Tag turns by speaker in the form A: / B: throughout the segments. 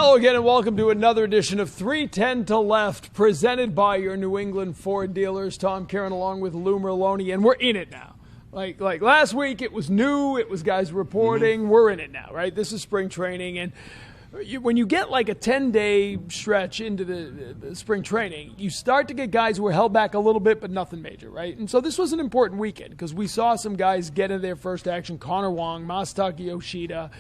A: Hello again and welcome to another edition of 310 to Left, presented by your New England Ford dealers. Tom Caron along with Lou Merloni, and we're in it now. Like last week, it was new, it was guys reporting. We're in it now, right? This is spring training, and when you get like a 10-day stretch into the spring training, you start to get guys who are held back a little bit, but nothing major, right? And so this was an important weekend because we saw some guys get into their first action. Connor Wong, Masataka Yoshida,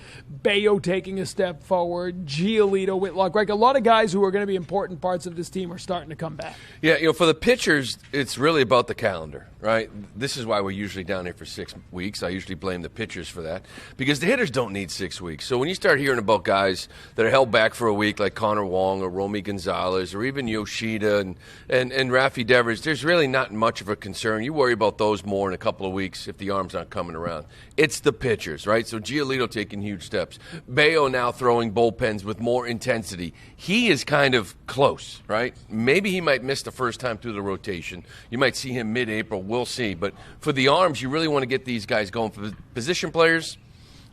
A: Bayo taking a step forward, Giolito, Whitlock, right? A lot of guys who are going to be important parts of this team are starting to come back.
B: Yeah, for the pitchers, it's really about the calendar, right? This is why we're usually down here for 6 weeks. I usually blame the pitchers for that because the hitters don't need 6 weeks. So when you start hearing about guys that are held back for a week like Connor Wong or Romy Gonzalez or even Yoshida and Rafael Devers, there's really not much of a concern. You worry about those more in a couple of weeks if the arms aren't coming around. It's the pitchers, right? So Giolito taking huge steps. Bayo now throwing bullpens with more intensity. He is kind of close, right? Maybe he might miss the first time through the rotation. You might see him mid-April. We'll see. But for the arms, you really want to get these guys going. For the position players,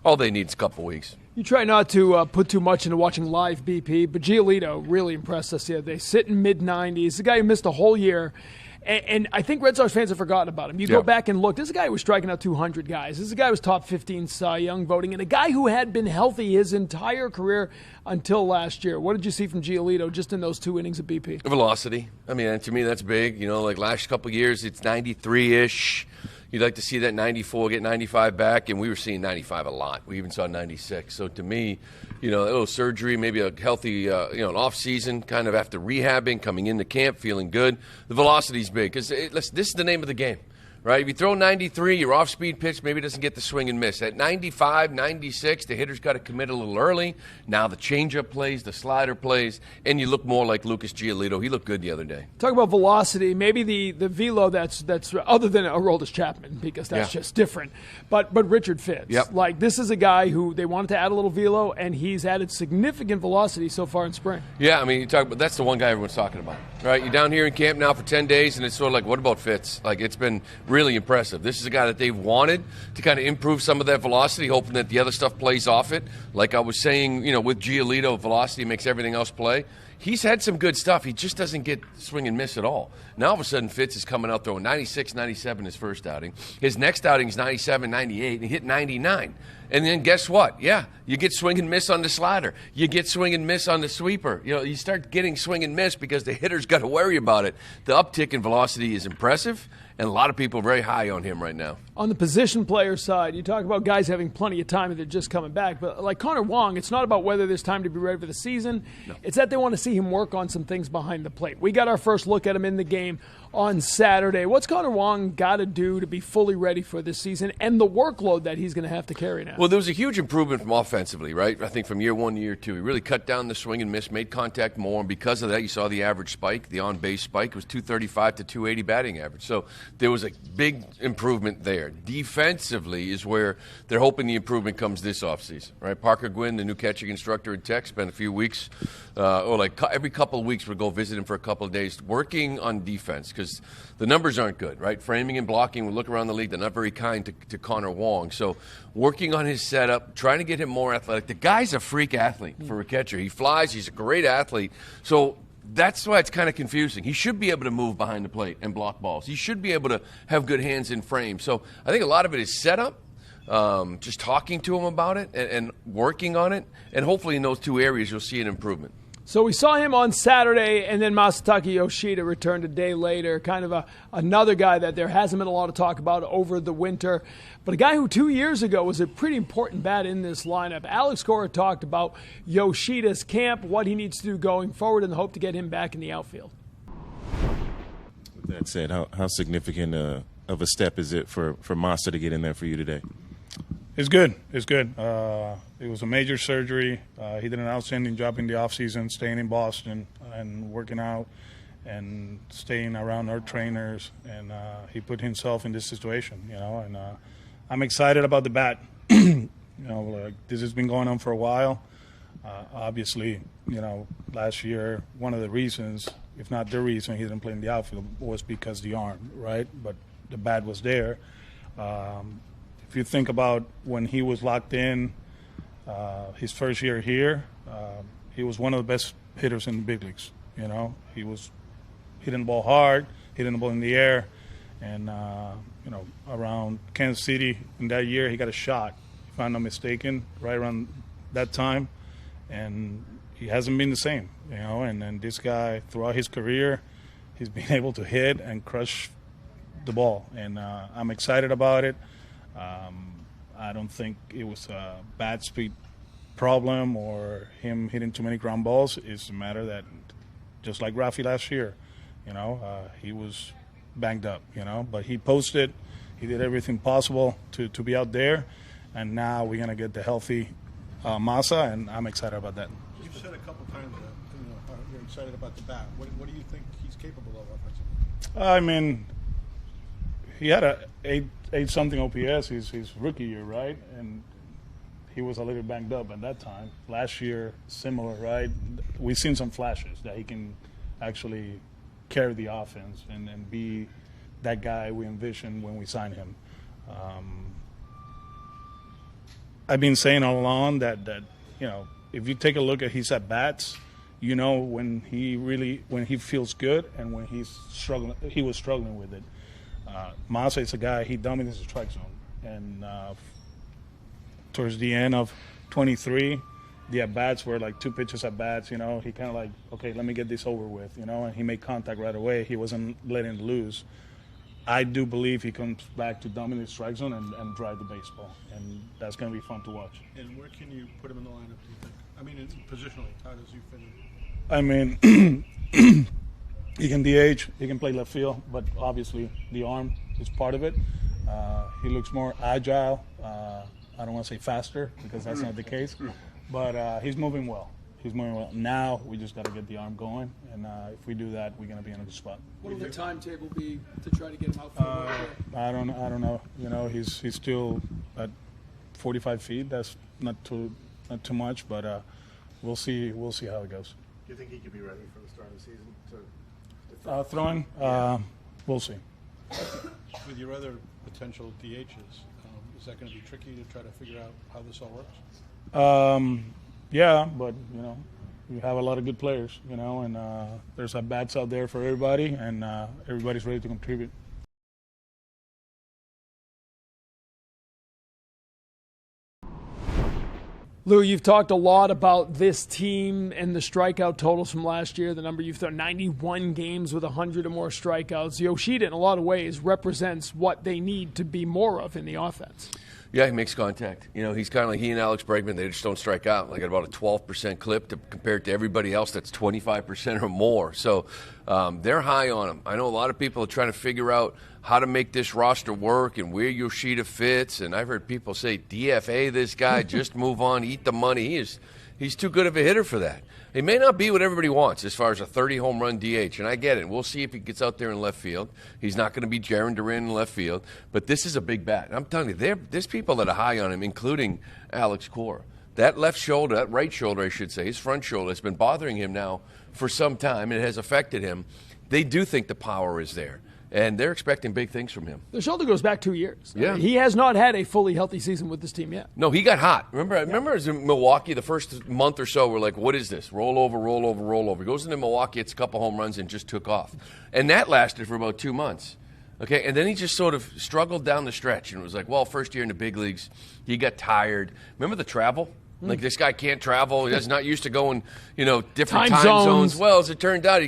B: all they need is a couple weeks.
A: You try not to put too much into watching live BP, but Giolito really impressed us the other day. Sitting mid-90s, the guy who missed a whole year. And I think Red Sox fans have forgotten about him. You go back and look. This is a guy who was striking out 200 guys. This is a guy who was top 15 Cy Young voting, and a guy who had been healthy his entire career until last year. What did you see from Giolito just in those 2 innings of BP?
B: Velocity. I mean, to me, that's big. Like last couple of years, it's 93-ish. You'd like to see that 94, get 95 back, and we were seeing 95 a lot. We even saw 96. So to me, a little surgery, maybe a healthy, an off-season, kind of after rehabbing, coming into camp, feeling good. The velocity's big because this is the name of the game. Right? If you throw 93, your off-speed pitch maybe doesn't get the swing and miss. At 95, 96, the hitter's got to commit a little early. Now the changeup plays, the slider plays, and you look more like Lucas Giolito. He looked good the other day.
A: Talk about velocity, maybe the velo that's other than Aroldis Chapman because that's just different. But Richard Fitz.
B: Yep.
A: Like this is a guy who they wanted to add a little velo, and he's added significant velocity so far in spring.
B: Yeah, I mean, that's the one guy everyone's talking about. Right? You're down here in camp now for 10 days, and it's sort of like, what about Fitz? Like it's been really impressive. This is a guy that they've wanted to kind of improve some of that velocity, hoping that the other stuff plays off it. Like I was saying, with Giolito, velocity makes everything else play. He's had some good stuff. He just doesn't get swing and miss at all. Now, all of a sudden, Fitz is coming out throwing 96, 97 his first outing. His next outing is 97, 98, and he hit 99. And then guess what? Yeah, you get swing and miss on the slider. You get swing and miss on the sweeper. You start getting swing and miss because the hitter's got to worry about it. The uptick in velocity is impressive, and a lot of people are very high on him right now.
A: On the position player side, you talk about guys having plenty of time and they're just coming back. But like Connor Wong, it's not about whether there's time to be ready for the season. No. It's that they want to see him work on some things behind the plate. We got our first look at him in the game on Saturday. What's Connor Wong got to do to be fully ready for this season and the workload that he's going to have to carry now?
B: Well, there was a huge improvement from offensively, right? I think from year 1 to year 2. He really cut down the swing and miss, made contact more, and because of that, you saw the average spike, the on-base spike was 235 to 280 batting average. So there was a big improvement there. Defensively is where they're hoping the improvement comes this offseason, right? Parker Gwynn, the new catching instructor in Tech, spent a few weeks, every couple of weeks we'd go visit him for a couple of days, working on defense because the numbers aren't good, right? Framing and blocking, we look around the league, they're not very kind to Connor Wong. So working on his setup, trying to get him more athletic. The guy's a freak athlete for a catcher. He flies, he's a great athlete. So that's why it's kind of confusing. He should be able to move behind the plate and block balls. He should be able to have good hands in frame. So I think a lot of it is setup, just talking to him about it and working on it. And hopefully in those 2 areas you'll see an improvement.
A: So we saw him on Saturday, and then Masataka Yoshida returned a day later, kind of another guy that there hasn't been a lot of talk about over the winter, but a guy who 2 years ago was a pretty important bat in this lineup. Alex Cora talked about Yoshida's camp, what he needs to do going forward, and the hope to get him back in the outfield.
C: With that said, how significant of a step is it for Masa to get in there for you today?
D: It's good. It's good. It was a major surgery. He did an outstanding job in the offseason, staying in Boston and working out and staying around our trainers. And he put himself in this situation, And I'm excited about the bat. This has been going on for a while. Obviously, last year, one of the reasons, if not the reason he didn't play in the outfield was because the arm, right? But the bat was there. If you think about when he was locked in, his first year here, he was one of the best hitters in the big leagues. You know, he was hitting the ball hard, hitting the ball in the air, and you know, around Kansas City in that year, he got a shot, if I'm not mistaken, right around that time, and he hasn't been the same. You know, and then this guy throughout his career, he's been able to hit and crush the ball, and I'm excited about it. I don't think it was a bad speed problem or him hitting too many ground balls. It's a matter that, just like Rafi last year, you know, he was banged up, you know, but he posted, he did everything possible to be out there, and now we're going to get the healthy Masa, and I'm excited about that.
E: You've said a couple times that, you know, you're excited about the bat. What do you think he's capable of offensively?
D: I mean, he had a 8-something OPS his rookie year, right? And he was a little banged up at that time. Last year, similar, right? We've seen some flashes that he can actually carry the offense and be that guy we envisioned when we signed him. I've been saying all along that you know, if you take a look at his at-bats, you know when he feels good and when he was struggling with it. Masa is a guy, he dominates the strike zone. And towards the end of 23, the at-bats were like 2 pitches at-bats, you know. He kind of like, okay, let me get this over with, you know, and he made contact right away. He wasn't letting it loose. I do believe he comes back to dominate the strike zone and drive the baseball, and that's going to be fun to watch.
E: And where can you put him in the lineup, do you think? I mean, positionally, how does he fit in?
D: I mean, he can DH, he can play left field, but obviously the arm is part of it. He looks more agile. I don't want to say faster because that's not the case, but he's moving well. He's moving well. Now we just got to get the arm going, and if we do that, we're going to be in a good spot.
A: What will the timetable be to try to get him out for
D: I don't know. You know, he's still at 45 feet. That's not too much, but we'll see how it goes.
E: Do you think he could be ready for the start of the season?
D: Throwing, we'll see.
E: With your other potential DHs, is that going to be tricky to try to figure out how this all works?
D: Yeah, but, you know, we have a lot of good players, you know, and there's at-bats out there for everybody, and everybody's ready to contribute.
A: Lou, you've talked a lot about this team and the strikeout totals from last year, the number you've thrown, 91 games with 100 or more strikeouts. Yoshida, in a lot of ways, represents what they need to be more of in the offense.
B: Yeah, he makes contact. You know, he's kind of like he and Alex Bregman. They just don't strike out, like at about a 12% clip compared to everybody else that's 25% or more. So they're high on him. I know a lot of people are trying to figure out how to make this roster work and where Yoshida fits. And I've heard people say, DFA this guy, just move on, eat the money. He's too good of a hitter for that. He may not be what everybody wants as far as a 30-home run DH, and I get it. We'll see if he gets out there in left field. He's not going to be Jaron Duran in left field, but this is a big bat. And I'm telling you, there's people that are high on him, including Alex Cora. That left shoulder, that right shoulder, I should say, his front shoulder, has been bothering him now for some time, and it has affected him. They do think the power is there. And they're expecting big things from him.
A: The shoulder goes back 2 years.
B: Yeah.
A: He has not had a fully healthy season with this team yet.
B: No, he got hot. Remember it was in Milwaukee, the first month or so, we're like, what is this? Roll over, roll over, roll over. He goes into Milwaukee, it's a couple home runs, and just took off. And that lasted for about 2 months. Okay, and then he just sort of struggled down the stretch. And it was like, well, first year in the big leagues, he got tired. Remember the travel? Like, this guy can't travel. He's not used to going, you know, different time zones. Well, as it turned out,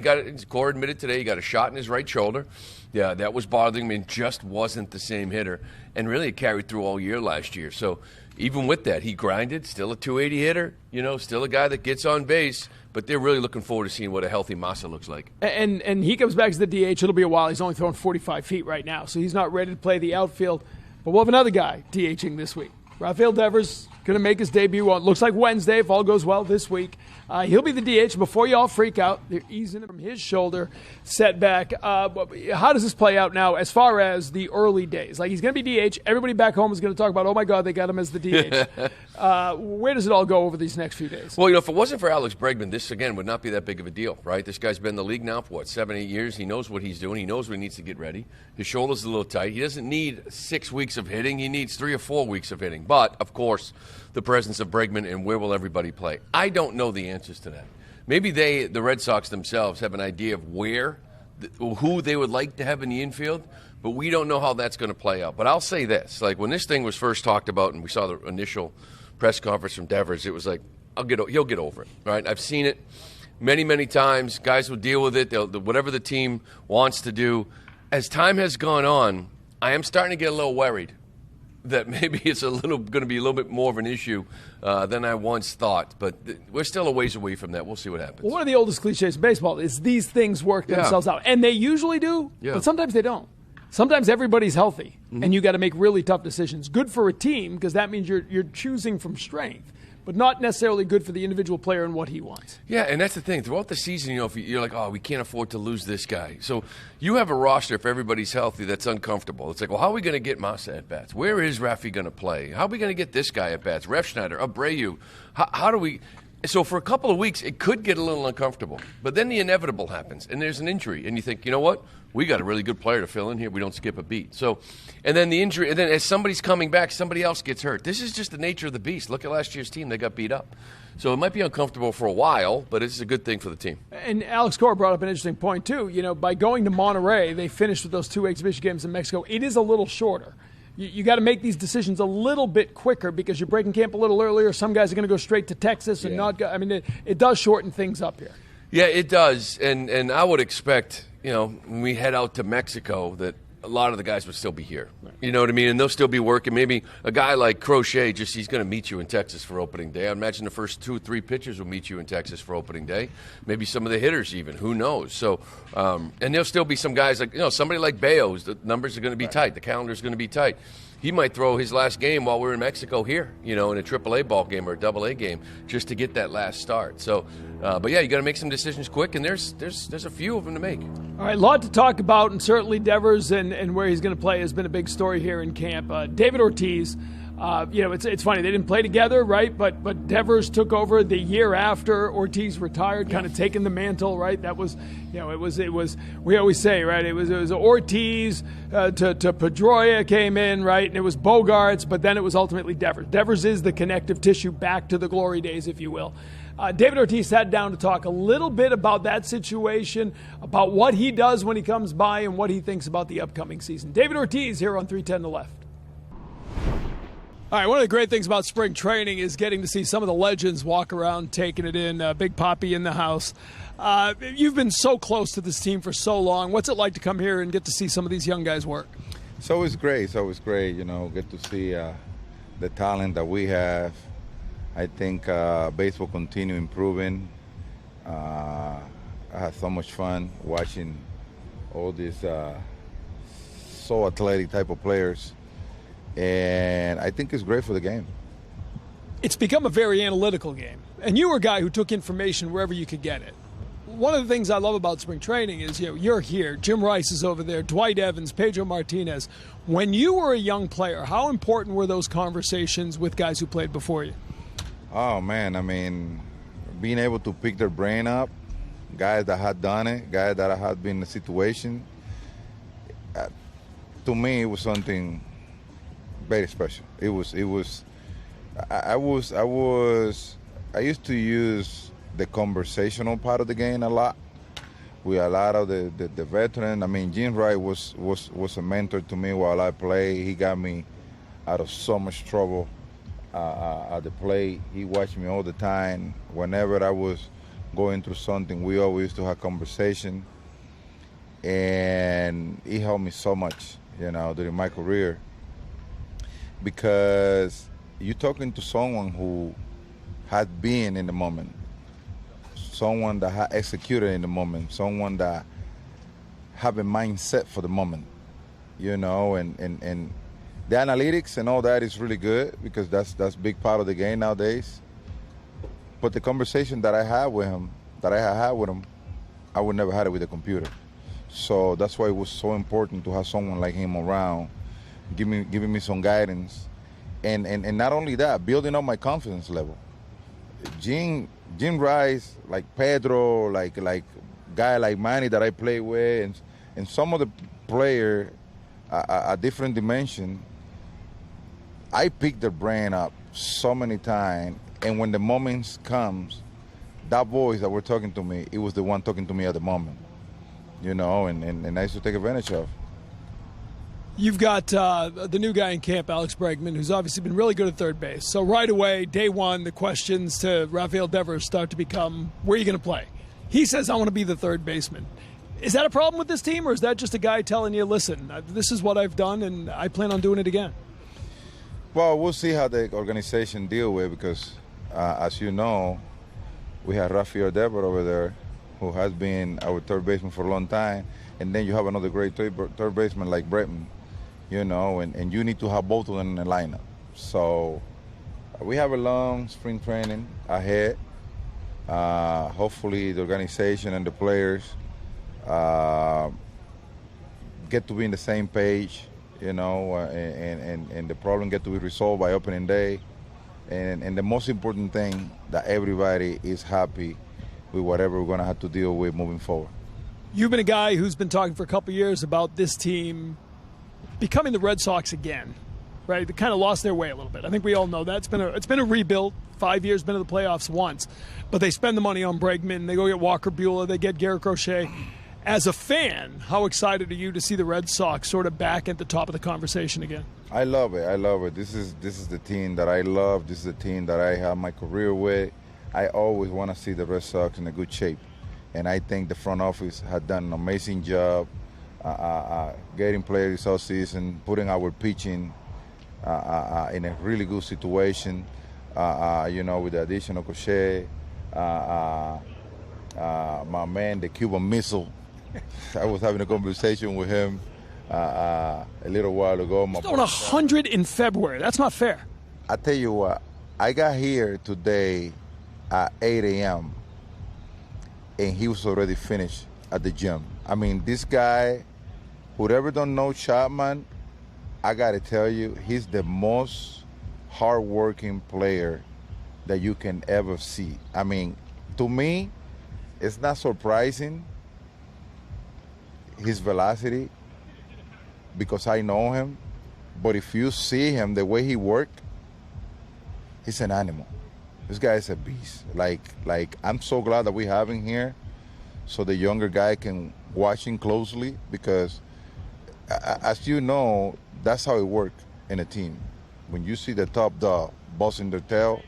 B: Cora admitted today he got a shot in his right shoulder. Yeah, that was bothering me and just wasn't the same hitter. And really it carried through all year last year. So even with that, he grinded, still a 280 hitter, you know, still a guy that gets on base. But they're really looking forward to seeing what a healthy Masa looks like. And
A: he comes back as the DH. It'll be a while. He's only throwing 45 feet right now, so he's not ready to play the outfield. But we'll have another guy DHing this week. Rafael Devers going to make his debut on, looks like Wednesday, if all goes well this week. He'll be the DH before you all freak out. They're easing him from his shoulder setback. How does this play out now as far as the early days? Like, he's going to be DH. Everybody back home is going to talk about, oh, my God, they got him as the DH. Where does it all go over these next few days?
B: Well, you know, if it wasn't for Alex Bregman, this, again, would not be that big of a deal, right? This guy's been in the league now for, 7, 8 years. He knows what he's doing. He knows when he needs to get ready. His shoulder's a little tight. He doesn't need 6 weeks of hitting. He needs 3 or 4 weeks of hitting. But, of course, the presence of Bregman, and where will everybody play? I don't know the answers to that. Maybe the Red Sox themselves, have an idea of who they would like to have in the infield, but we don't know how that's going to play out. But I'll say this, like when this thing was first talked about and we saw the initial press conference from Devers, it was like, he'll get over it, right? I've seen it many, many times. Guys will deal with it. Whatever the team wants to do. As time has gone on, I am starting to get a little worried that maybe it's going to be a little bit more of an issue than I once thought. But we're still a ways away from that. We'll see what happens.
A: Well, one of the oldest cliches in baseball is these things work themselves out. And they usually do, but sometimes they don't. Sometimes everybody's healthy, and you got to make really tough decisions. Good for a team because that means you're choosing from strength, but not necessarily good for the individual player and what he wants.
B: Yeah, and that's the thing. Throughout the season, if you're like, oh, we can't afford to lose this guy. So you have a roster, if everybody's healthy, that's uncomfortable. It's like, well, how are we going to get Masa at bats? Where is Rafi going to play? How are we going to get this guy at bats? Refschneider, Abreu. How do we? So for a couple of weeks, it could get a little uncomfortable. But then the inevitable happens, and there's an injury. And you think, you know what? We got a really good player to fill in here. We don't skip a beat. So, and then the injury, and then as somebody's coming back, somebody else gets hurt. This is just the nature of the beast. Look at last year's team. They got beat up. So it might be uncomfortable for a while, but it's a good thing for the team.
A: And Alex Cora brought up an interesting point, too. By going to Monterrey, they finished with those 2 exhibition games in Mexico. It is a little shorter. You got to make these decisions a little bit quicker because you're breaking camp a little earlier. Some guys are going to go straight to Texas and not go. I mean, it does shorten things up here.
B: Yeah, it does. And I would expect, when we head out to Mexico, that a lot of the guys would still be here. Right. You know what I mean? And they'll still be working. Maybe a guy like Crochet, he's going to meet you in Texas for opening day. I imagine the first 2 or 3 pitchers will meet you in Texas for opening day. Maybe some of the hitters even. Who knows? So, and there'll still be some guys like, somebody like Bayo's, the numbers are going to be tight. The calendar is going to be tight. He might throw his last game while we're in Mexico here, in a AAA ball game or a AA game, just to get that last start. So, but yeah, you got to make some decisions quick, and there's a few of them to make.
A: All right, a lot to talk about, and certainly Devers and where he's going to play has been a big story here in camp. David Ortiz, it's funny, they didn't play together, right? But Devers took over the year after Ortiz retired, kind of taking the mantle, right? That was, it was. We always say, right? It was Ortiz to Pedroia came in, right? And it was Bogarts, but then it was ultimately Devers. Devers is the connective tissue back to the glory days, if you will. David Ortiz sat down to talk a little bit about that situation, about what he does when he comes by, and what he thinks about the upcoming season. David Ortiz here on 310 to Left. All right, one of the great things about spring training is getting to see some of the legends walk around taking it in. Big Papi in the house. You've been so close to this team for so long. What's it like to come here and get to see some of these young guys work?
F: It's always great. It's always great, get to see the talent that we have. I think baseball continue improving. I had so much fun watching all these so athletic type of players. And I think it's great for the game.
A: It's become a very analytical game. And you were a guy who took information wherever you could get it. One of the things I love about spring training is, you're here. Jim Rice is over there. Dwight Evans, Pedro Martinez. When you were a young player, how important were those conversations with guys who played before you?
F: Oh, man. I mean, being able to pick their brain up, guys that had done it, guys that had been in the situation, to me, it was something very special. I used to use the conversational part of the game a lot with a lot of the veterans. I mean, Jim Wright was a mentor to me while I played. He got me out of so much trouble at the plate. He watched me all the time. Whenever I was going through something, we always used to have conversation. And he helped me so much, during my career. Because you're talking to someone who had been in the moment, someone that had executed in the moment, someone that have a mindset for the moment, and the analytics and all that is really good because that's a big part of the game nowadays. But the conversation that I had with him, I would never had it with a computer. So that's why it was so important to have someone like him around, giving me some guidance, and not only that, building up my confidence level. Jim Rice, like Pedro, like guy like Manny that I play with, and some of the player a different dimension. I picked their brain up so many times, and when the moments comes, that voice that were talking to me, it was the one talking to me at the moment, you know, and I used to take advantage of.
A: You've got the new guy in camp, Alex Bregman, who's obviously been really good at third base. So right away, day one, the questions to Rafael Devers start to become, where are you going to play? He says, I want to be the third baseman. Is that a problem with this team, or is that just a guy telling you, listen, this is what I've done, and I plan on doing it again?
F: Well, we'll see how the organization deal with it, because, as you know, we have Rafael Devers over there, who has been our third baseman for a long time, and then you have another great third baseman like Bregman. You know, and you need to have both of them in the lineup. So we have a long spring training ahead. Hopefully the organization and the players get to be in the same page, you know, and the problem get to be resolved by opening day. And the most important thing, that everybody is happy with whatever we're going to have to deal with moving forward.
A: You've been a guy who's been talking for a couple of years about this team becoming the Red Sox again, right? They kind of lost their way a little bit. I think we all know that. It's been a rebuild. 5 years, been to the playoffs once. But they spend the money on Bregman. They go get Walker Buehler. They get Garrett Crochet. As a fan, how excited are you to see the Red Sox sort of back at the top of the conversation again?
F: I love it. I love it. This is the team that I love. This is the team that I have my career with. I always want to see the Red Sox in a good shape. And I think the front office has done an amazing job getting players all season, putting our pitching in a really good situation, you know, with the addition of Crochet, my man, the Cuban Missile. I was having a conversation with him a little while ago.
A: He's throwing 100 in February. That's not fair.
F: I tell you what, I got here today at 8 a.m., and he was already finished at the gym. I mean, this guy, whoever don't know Chapman, I got to tell you, he's the most hard-working player that you can ever see. I mean, to me, it's not surprising, his velocity, because I know him. But if you see him, the way he works, he's an animal. This guy is a beast. Like I'm so glad that we have him here, so the younger guy can watch him closely, because as you know, that's how it works in a team. When you see the top dog busting their tail,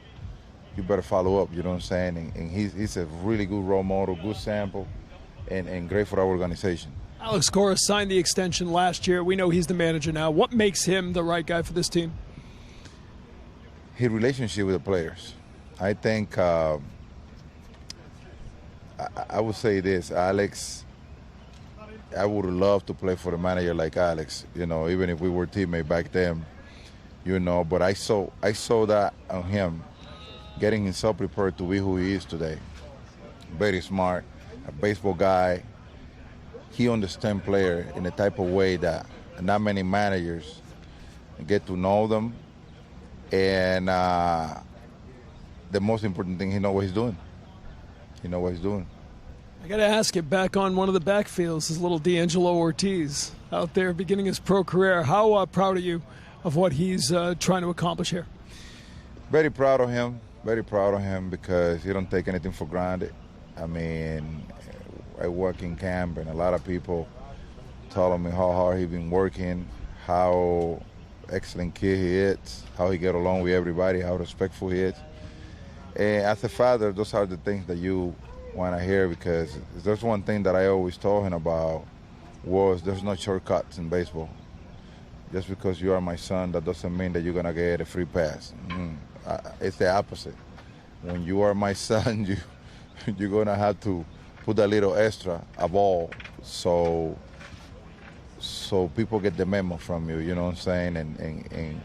F: you better follow up, you know what I'm saying? And he's a really good role model, good sample, and great for our organization.
A: Alex Cora signed the extension last year. We know he's the manager now. What makes him the right guy for this team?
F: His relationship with the players. I think I would say this, Alex, I would love to play for a manager like Alex, you know, even if we were teammates back then, you know, but I saw that on him, getting himself prepared to be who he is today. Very smart, a baseball guy. He understands players in a type of way that not many managers get to know them. And the most important thing, he knows what he's doing. He knows what he's doing.
A: I got to ask you, back on one of the backfields is little D'Angelo Ortiz out there beginning his pro career. How proud are you of what he's trying to accomplish here?
F: Very proud of him. Very proud of him, because he don't take anything for granted. I mean, I work in camp, and a lot of people telling me how hard he's been working, how excellent kid he is, how he get along with everybody, how respectful he is. And as a father, those are the things that you want to hear, because there's one thing that I always told him about was there's no shortcuts in baseball. Just because you are my son, that doesn't mean that you're going to get a free pass. It's the opposite. When you are my son, you're going to have to put a little extra, a ball, so people get the memo from you, you know what I'm saying? And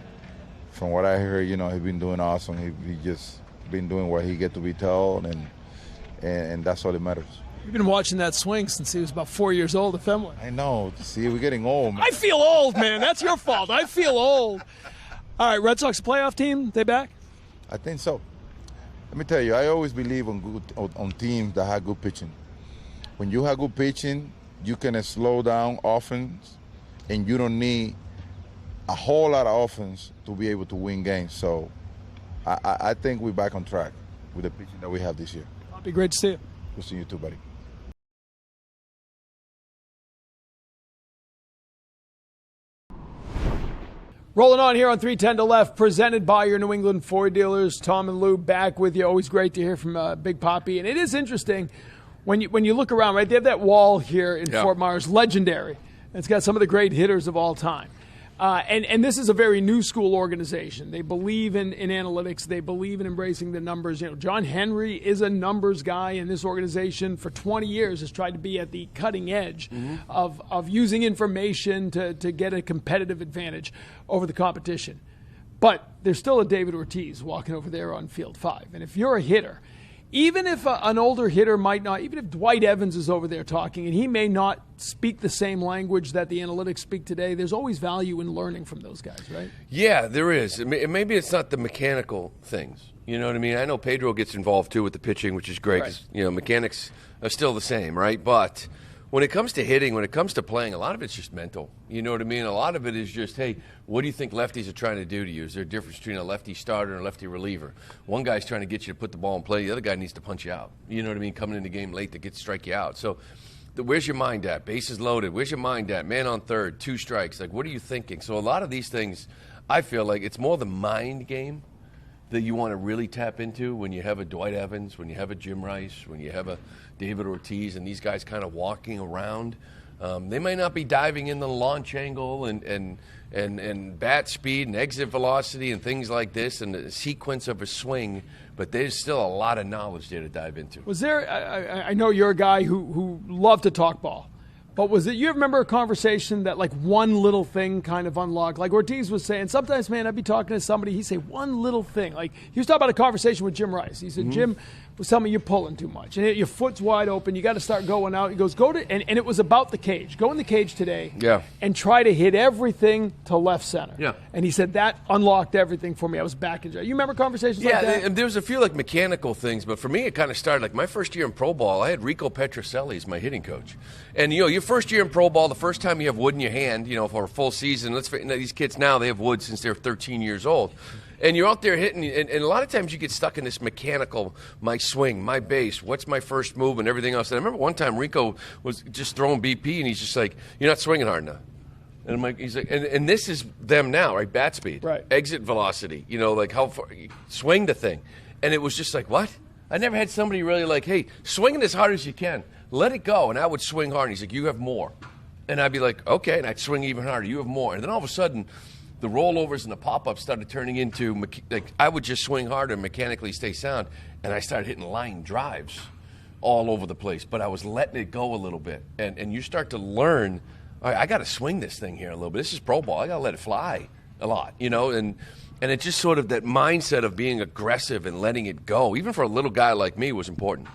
F: from what I heard, you know, he's been doing awesome. He just been doing what he get to be told, and that's all that matters.
A: You've been watching that swing since he was about 4 years old at Fenway.
F: I know. See, we're getting old, man.
A: I feel old, man. That's your fault. I feel old. All right, Red Sox playoff team, they back?
F: I think so. Let me tell you, I always believe on teams that have good pitching. When you have good pitching, you can slow down offense, and you don't need a whole lot of offense to be able to win games. So I think we're back on track with the pitching that we have this year.
A: It'll be great to see you.
F: Good seeing you too, buddy.
A: Rolling on here on 310 to Left, presented by your New England Ford dealers. Tom and Lou back with you. Always great to hear from Big Papi. And it is interesting when you look around, right? They have that wall here in Fort Myers, legendary. It's got some of the great hitters of all time. And this is a very new school organization. They believe in analytics. They believe in embracing the numbers. You know, John Henry is a numbers guy, and this organization for 20 years has tried to be at the cutting edge of using information to get a competitive advantage over the competition. But there's still a David Ortiz walking over there on field 5. And if you're a hitter, even if an older hitter might not, even if Dwight Evans is over there talking and he may not speak the same language that the analytics speak today, there's always value in learning from those guys, right?
B: Yeah, there is. Maybe it's not the mechanical things. You know what I mean? I know Pedro gets involved, too, with the pitching, which is great.
A: Right.
B: You know, mechanics are still the same, right? But when it comes to hitting, when it comes to playing, a lot of it's just mental. You know what I mean? A lot of it is just, hey, what do you think lefties are trying to do to you? Is there a difference between a lefty starter and a lefty reliever? One guy's trying to get you to put the ball in play. The other guy needs to punch you out. You know what I mean? Coming in the game late to strike you out. So where's your mind at? Bases loaded. Where's your mind at? Man on third, 2 strikes. Like, what are you thinking? So a lot of these things, I feel like it's more the mind game that you want to really tap into when you have a Dwight Evans, when you have a Jim Rice, when you have a David Ortiz, and these guys kind of walking around. They may not be diving in the launch angle and bat speed and exit velocity and things like this and the sequence of a swing, but there's still a lot of knowledge there to dive into.
A: Was there, I know you're a guy who loved to talk ball, but was it, you remember a conversation that like one little thing kind of unlocked? Like Ortiz was saying, sometimes, man, I'd be talking to somebody, he'd say one little thing. Like he was talking about a conversation with Jim Rice. He said, Jim was telling me you're pulling too much. And your foot's wide open. You got to start going out. He goes, and it was about the cage. Go in the cage today and try to hit everything to left center.
B: Yeah.
A: And he said, that unlocked everything for me. I was back in. You remember conversations like that?
B: Yeah, there was a few like mechanical things, but for me it kind of started like my first year in pro ball. I had Rico Petrocelli as my hitting coach. And, you know, your first year in pro ball, the first time you have wood in your hand, you know, for a full season, these kids now, they have wood since they're 13 years old. And you're out there hitting, and a lot of times you get stuck in this mechanical, my swing, my base, what's my first move, and everything else. And I remember one time Rico was just throwing BP, and he's just like, you're not swinging hard enough. And I'm like, he's like, and this is them now, right? Bat speed,
A: right?
B: Exit velocity, you know, like how far, swing the thing. And it was just like, what? I never had somebody really like, hey, swing it as hard as you can. Let it go. And I would swing hard. And he's like, you have more. And I'd be like, okay. And I'd swing even harder. You have more. And then all of a sudden, the rollovers and the pop-ups started turning into, like, I would just swing harder and mechanically stay sound. And I started hitting line drives all over the place. But I was letting it go a little bit. And you start to learn, all right, I got to swing this thing here a little bit. This is pro ball. I got to let it fly a lot, you know. And it just sort of that mindset of being aggressive and letting it go, even for a little guy like me, was important.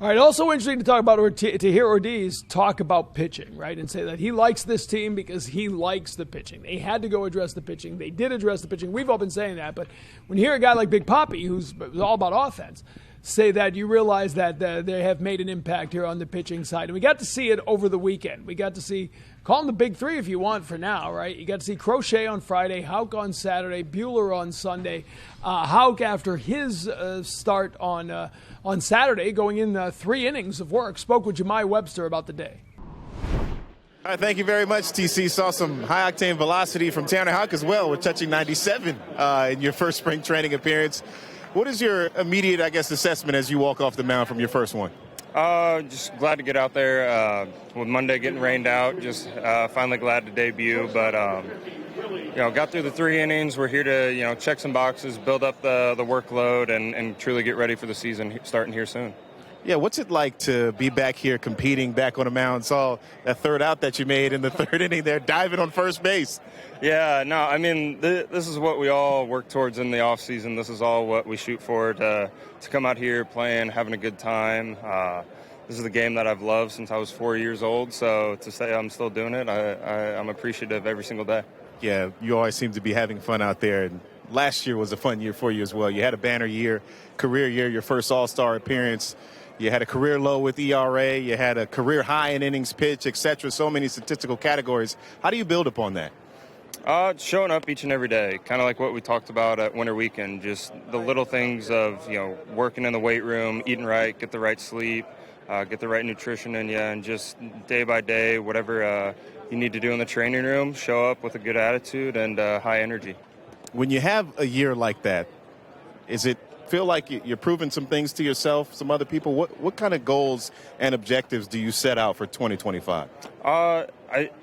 A: All right, also interesting to talk about to hear Ortiz talk about pitching, right, and say that he likes this team because he likes the pitching. They had to go address the pitching. They did address the pitching. We've all been saying that, but when you hear a guy like Big Papi, who's all about offense, say that, you realize that they have made an impact here on the pitching side. And we got to see it over the weekend. We got to see, call them the big three if you want for now, right? You got to see Crochet on Friday, Houck on Saturday, Buehler on Sunday. Houck, after his start on Saturday, going in 3 innings of work, spoke with Jemai Webster about the day.
G: All right, thank you very much, TC. Saw some high-octane velocity from Tanner Houck as well, with touching 97 in your first spring training appearance. What is your immediate, I guess, assessment as you walk off the mound from your first one?
H: Just glad to get out there. With Monday getting rained out, just finally glad to debut. But, got through the 3 innings. We're here to, check some boxes, build up the workload, and truly get ready for the season starting here soon.
G: Yeah, what's it like to be back here competing back on the mound? Saw that third out that you made in the 3rd inning there, diving on first base.
H: Yeah, no, I mean, this is what we all work towards in the offseason. This is all what we shoot for, to come out here playing, having a good time. This is the game that I've loved since I was 4 years old, so to say I'm still doing it, I'm appreciative every single day.
G: Yeah, you always seem to be having fun out there. And last year was a fun year for you as well. You had a banner year, career year, your first All-Star appearance. You had a career low with ERA. You had a career high in innings pitched, etc. So many statistical categories. How do you build upon that?
H: Showing up each and every day, kind of like what we talked about at Winter Weekend, just the little things of, working in the weight room, eating right, get the right sleep, get the right nutrition in you, and just day by day, whatever you need to do in the training room, show up with a good attitude and high energy.
G: When you have a year like that, is it feel like you're proving some things to yourself, some other people? What kind of goals and objectives do you set out for 2025?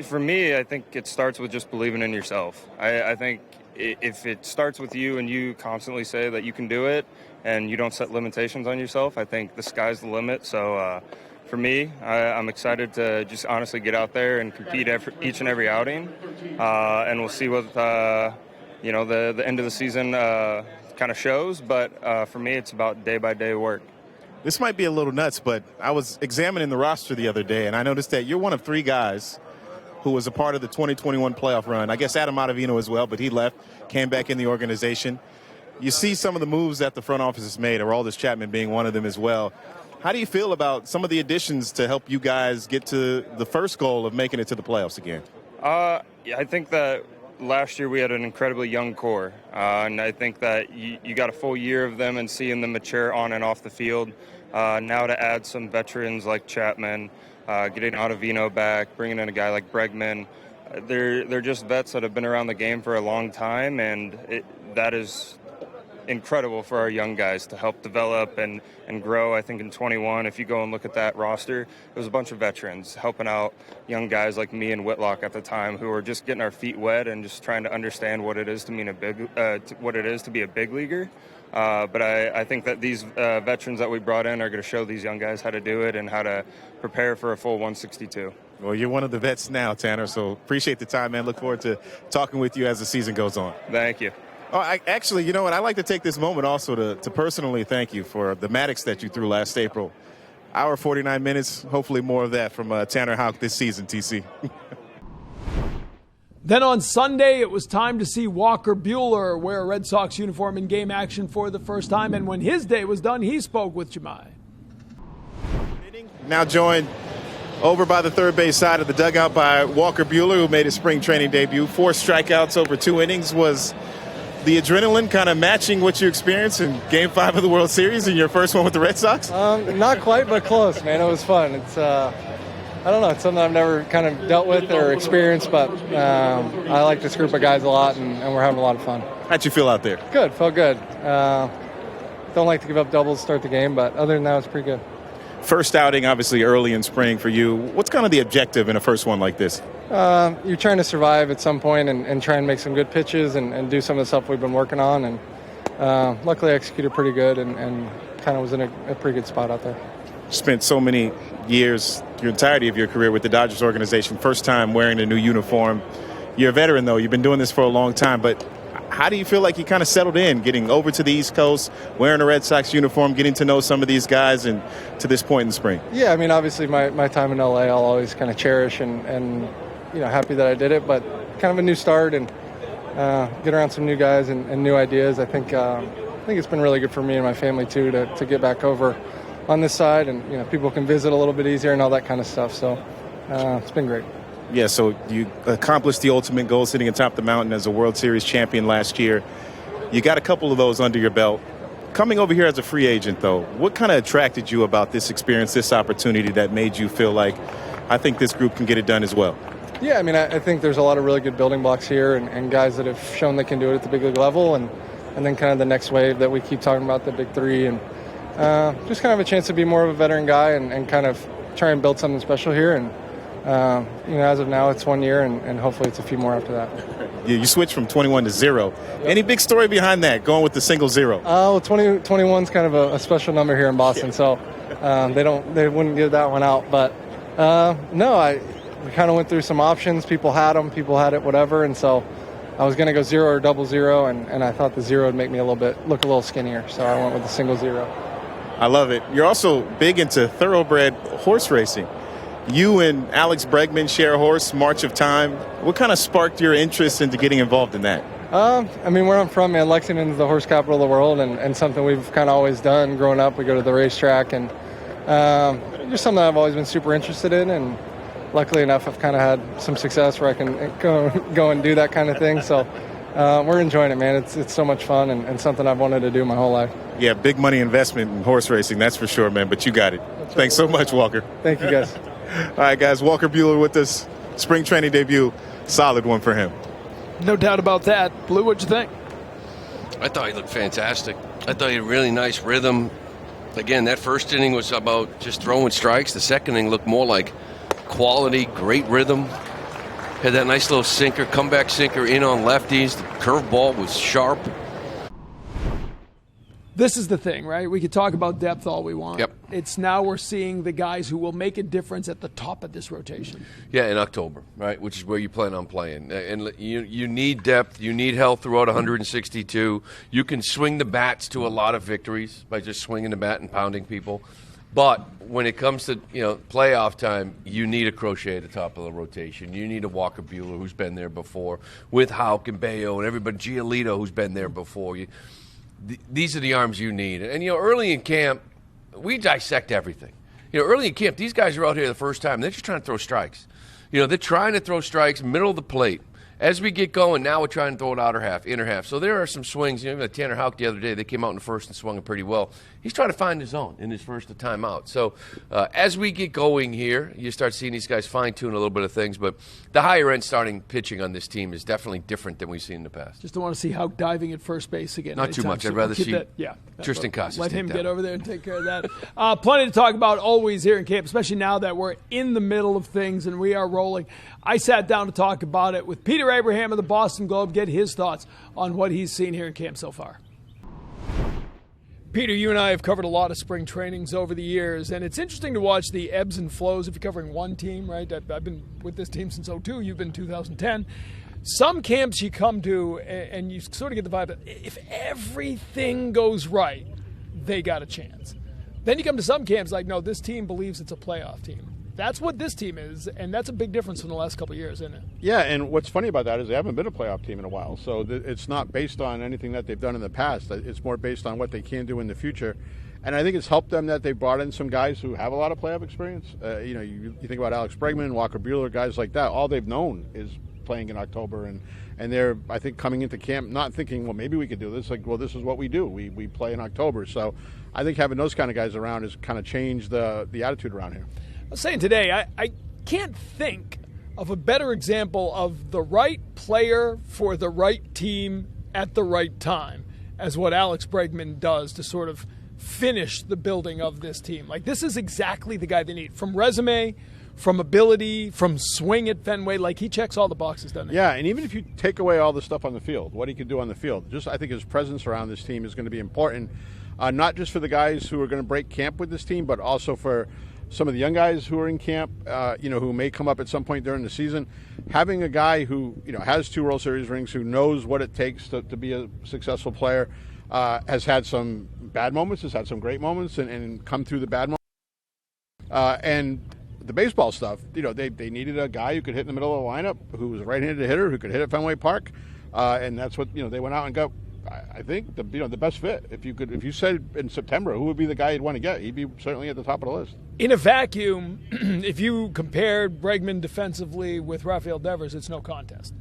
H: For me, I think it starts with just believing in yourself. I think if it starts with you and you constantly say that you can do it and you don't set limitations on yourself, I think the sky's the limit. So for me, I'm excited to just honestly get out there and compete each and every outing. And we'll see what, the end of the season kind of shows. But for me, it's about day-by-day work.
G: This might be a little nuts, but I was examining the roster the other day, and I noticed that you're one of 3 guys who was a part of the 2021 playoff run. I guess Adam Ottavino as well, but he left, came back in the organization. You see some of the moves that the front office has made, Aroldis Chapman being one of them as well. How do you feel about some of the additions to help you guys get to the first goal of making it to the playoffs again?
H: I think that last year we had an incredibly young core, and I think that you got a full year of them and seeing them mature on and off the field. Now to add some veterans like Chapman, getting Ottavino back, bringing in a guy like Bregman, they're just vets that have been around the game for a long time, and that is incredible for our young guys to help develop and grow. I think in 21, if you go and look at that roster, it was a bunch of veterans helping out young guys like me and Whitlock at the time who were just getting our feet wet and just trying to understand what it is to be a big leaguer. But I think that these veterans that we brought in are going to show these young guys how to do it and how to prepare for a full 162.
G: Well, you're one of the vets now, Tanner, so appreciate the time, man. Look forward to talking with you as the season goes on.
H: Thank you.
G: Oh, actually, you know what? I'd like to take this moment also to personally thank you for the Maddox that you threw last April. Hour 49 minutes, hopefully more of that from Tanner Houck this season, TC.
A: Then on Sunday, it was time to see Walker Buehler wear a Red Sox uniform in game action for the first time. And when his day was done, he spoke with Jemai.
G: Now joined over by the third base side of the dugout by Walker Buehler, who made his spring training debut. 4 strikeouts over 2 innings. Was the adrenaline kind of matching what you experienced in Game 5 of the World Series in your first one with the Red Sox?
I: Not quite, but close, man. It was fun. It's I don't know. It's something I've never kind of dealt with or experienced, but I like this group of guys a lot, and we're having a lot of fun.
G: How'd you feel out there?
I: Good. Felt good. Don't like to give up doubles to start the game, but other than that, it's pretty good.
G: First outing, obviously early in spring for you. What's kind of the objective in a first one like this?
I: You're trying to survive at some point and try and make some good pitches and do some of the stuff we've been working on. And luckily I executed pretty good and kind of was in a pretty good spot out there.
G: Spent so many years, your entirety of your career with the Dodgers organization, first time wearing a new uniform. You're a veteran, though. You've been doing this for a long time. But how do you feel like you kind of settled in, getting over to the East Coast, wearing a Red Sox uniform, getting to know some of these guys and to this point in the spring?
I: Yeah, I mean, obviously my time in L.A. I'll always kind of cherish and happy that I did it. But kind of a new start and get around some new guys and new ideas. I think it's been really good for me and my family, too, to get back over on this side, and people can visit a little bit easier and all that kind of stuff. So it's been great.
G: Yeah, so you accomplished the ultimate goal, sitting atop the mountain as a World Series champion last year. You got a couple of those under your belt. Coming over here as a free agent, though, what kind of attracted you about this experience, this opportunity that made you feel like, I think this group can get it done as well?
I: Yeah, I mean, I think there's a lot of really good building blocks here and guys that have shown they can do it at the big league level, and then kind of the next wave that we keep talking about, the big three, and just kind of a chance to be more of a veteran guy and kind of try and build something special here. And, as of now, it's 1 year, and hopefully it's a few more after that.
G: Yeah, you switched from 21 to 0. Yep. Any big story behind that, going with the single 0?
I: Well, 21's kind of a special number here in Boston, so they wouldn't give that one out. But, we kind of went through some options. People had them, people had it, whatever, and so I was going to go 0 or double 0, and I thought the 0 would make me look a little skinnier, so I went with the single 0.
G: I love it. You're also big into thoroughbred horse racing. You and Alex Bregman share a horse, March of Time. What kind of sparked your interest into getting involved in that?
I: I mean, where I'm from, man, Lexington's the horse capital of the world, and something we've kind of always done. Growing up, we go to the racetrack, and just something I've always been super interested in. And luckily enough, I've kind of had some success where I can go and do that kind of thing. So we're enjoying it, man. It's so much fun and something I've wanted to do my whole life.
G: Yeah, big money investment in horse racing, that's for sure, man, but you got it. Thanks so much, Walker.
I: Thank you, guys.
G: All right, guys, Walker Buehler with us. Spring training debut, solid one for him.
A: No doubt about that. Blue, what'd you think?
B: I thought he looked fantastic. I thought he had really nice rhythm. Again, that first inning was about just throwing strikes. The second inning looked more like quality, great rhythm. Had that nice little sinker, comeback sinker in on lefties. The curveball was sharp.
A: This is the thing, right? We could talk about depth all we want.
B: Yep.
A: It's now we're seeing the guys who will make a difference at the top of this rotation.
B: Yeah, in October, right, which is where you plan on playing. And you need depth. You need health throughout 162. You can swing the bats to a lot of victories by just swinging the bat and pounding people. But when it comes to playoff time, you need a Crochet at the top of the rotation. You need a Walker Buehler who's been there before, with Houck and Bayo and everybody, Giolito who's been there before. These are the arms you need. And, early in camp, we dissect everything. Early in camp, these guys are out here the first time. They're just trying to throw strikes. They're trying to throw strikes middle of the plate. As we get going, now we're trying to throw it outer half, inner half. So there are some swings. Tanner Houck the other day, they came out in the first and swung it pretty well. He's trying to find his zone in his first time out. So as we get going here, you start seeing these guys fine-tune a little bit of things. But the higher-end starting pitching on this team is definitely different than we've seen in the past.
A: Just don't want to see Houck diving at first base again.
B: Not too much. I'd rather see Tristan Casas.
A: Let him get over there and take care of that. Plenty to talk about always here in camp, especially now that we're in the middle of things and we are rolling. I sat down to talk about it with Peter Abraham of the Boston Globe, get his thoughts on what he's seen here in camp so far. Peter, you and I have covered a lot of spring trainings over the years, and it's interesting to watch the ebbs and flows if you're covering one team, right? I've been with this team since 2002. You've been 2010. Some camps you come to, and you sort of get the vibe that if everything goes right, they got a chance. Then you come to some camps like, no, this team believes it's a playoff team. That's what this team is, and that's a big difference from the last couple of years, isn't it?
E: Yeah, and what's funny about that is they haven't been a playoff team in a while, so it's not based on anything that they've done in the past. It's more based on what they can do in the future. And I think it's helped them that they brought in some guys who have a lot of playoff experience. You think about Alex Bregman, Walker Buehler, guys like that. All they've known is playing in October, and they're, I think, coming into camp not thinking, well, maybe we could do this. Like, well, this is what we do. We play in October. So I think having those kind of guys around has kind of changed the attitude around here.
A: I was saying today, I can't think of a better example of the right player for the right team at the right time as what Alex Bregman does to sort of finish the building of this team. Like, this is exactly the guy they need. From resume, from ability, from swing at Fenway, like, he checks all the boxes, doesn't he?
E: Yeah, and even if you take away all the stuff on the field, what he can do on the field, just I think his presence around this team is going to be important, not just for the guys who are going to break camp with this team, but also for some of the young guys who are in camp, who may come up at some point during the season. Having a guy who, has 2 World Series rings, who knows what it takes to be a successful player, has had some bad moments, has had some great moments, and come through the bad moments. And the baseball stuff, they needed a guy who could hit in the middle of the lineup, who was a right-handed hitter, who could hit at Fenway Park, and that's what they went out and got. I think the best fit. If you said in September who would be the guy you'd want to get, he'd be certainly at the top of the list.
A: In a vacuum, if you compared Bregman defensively with Rafael Devers, it's no contest,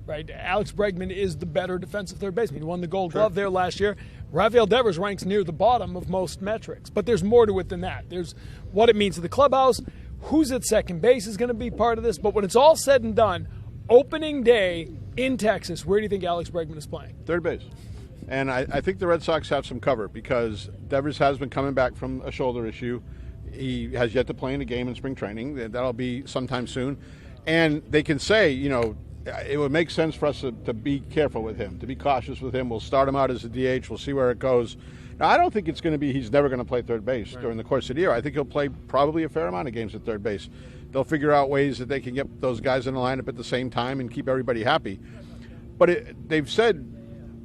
A: right? Alex Bregman is the better defensive third baseman. He won the Gold Glove there last year. Rafael Devers ranks near the bottom of most metrics, but there's more to it than that. There's what it means to the clubhouse. Who's at second base is going to be part of this, but when it's all said and done, opening day in Texas, where do you think Alex Bregman is playing?
E: Third base. And I think the Red Sox have some cover because Devers has been coming back from a shoulder issue. He has yet to play in a game in spring training. That'll be sometime soon. And they can say, it would make sense for us to be careful with him, to be cautious with him. We'll start him out as a DH. We'll see where it goes. Now, I don't think it's going to be he's never going to play third base during the course of the year. I think he'll play probably a fair amount of games at third base. They'll figure out ways that they can get those guys in the lineup at the same time and keep everybody happy. But they've said